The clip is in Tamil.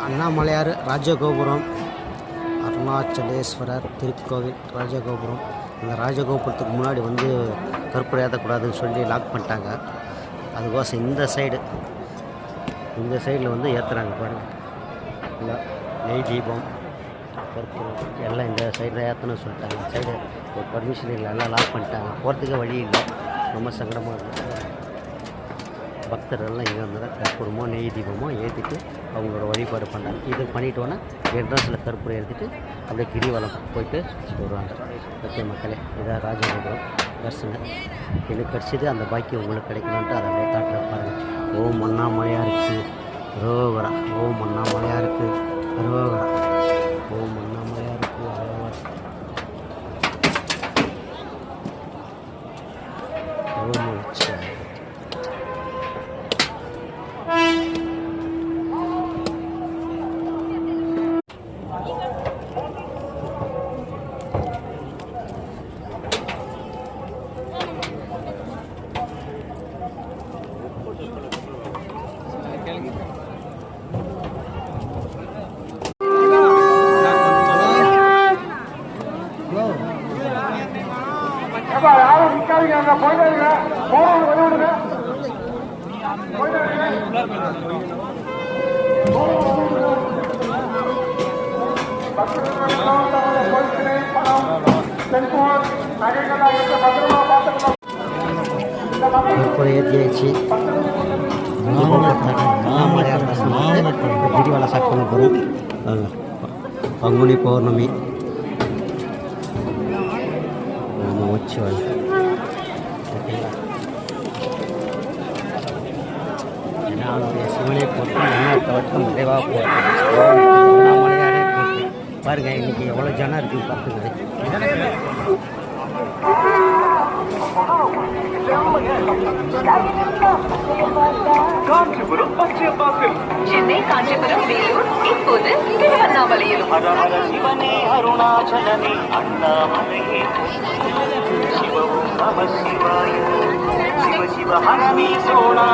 அண்ணாமலையார் ராஜகோபுரம், அருணாச்சலேஸ்வரர் திருக்கோவில் ராஜகோபுரம். அந்த ராஜகோபுரத்துக்கு முன்னாடி வந்து கற்பூரம் ஏற்றக்கூடாதுன்னு சொல்லி லாக் பண்ணிட்டாங்க. அதுக்கோசம் இந்த சைடில் வந்து ஏற்றுறாங்க பாருங்கள். இல்லை நெய் தீபம் கற்பூரம் எல்லாம் இந்த சைடில் ஏற்றணும்னு சொல்லிட்டாங்க. இந்த சைடு ஒரு பர்மிஷன் இல்லை, எல்லாம் லாக் பண்ணிட்டாங்க. போகிறதுக்கு வழி இல்லை, ரொம்ப சங்கடமாக இருக்குது. பக்தர்கள்லாம் இங்கே வந்து கற்பூரமோ நெய் தீபமோ ஏற்றிட்டு அவங்களோட வழிபாடு பண்ணுறாங்க. இது பண்ணிட்டோன்னா என்ட்ரன்ஸில் கற்பூரம் ஏற்றிட்டு அப்படியே கிரிவலம் போயிட்டு வருவாங்க. ஓகே மக்களே, இதான் ராஜகோபுரம் தரிசனம். எனக்கு கிடச்சிது, அந்த பாக்கி உங்களுக்கு கிடைக்கணுன்ட்டு அதை அப்படியே காட்டுற பாருங்கள். ஓம் அண்ணாமலையாருக்கு ரோவரா, ஓம் அண்ணாமலையாருக்கு ரோவரா, ஓம் அண்ணாமலையாருக்கு ரோவரா, ஓம் உச்ச. யாரும் நிக்காதீங்க, அங்க போயிடுங்க, போறவங்க வெளியிடுங்க. ஏற்றியாச்சு. அண்ணாமலையார் கிரிவல சாப்பிட போகிறோம். பங்குனி பௌர்ணமி உற்சவம். ஓகேங்களா, அவனுடைய சிவனை போட்டு எண்ணத்தை வட்டம் நிறைவாக போட்டு அண்ணாமலையாரே போட்டு பாருங்கள். இன்றைக்கி எவ்வளோ ஜனம் இருக்குன்னு பார்த்துக்குது. காஞ்சிபுரம் பச்சையப்பாக்கில், சென்னை, காஞ்சிபுரம், வேலூர், இப்போது திருவண்ணாமலையிலும். சிவனே அருணாச்சலனே அண்ணாமலையே சிவவும் நம சிவாய, சிவ சிவ ஹரமே சோனா.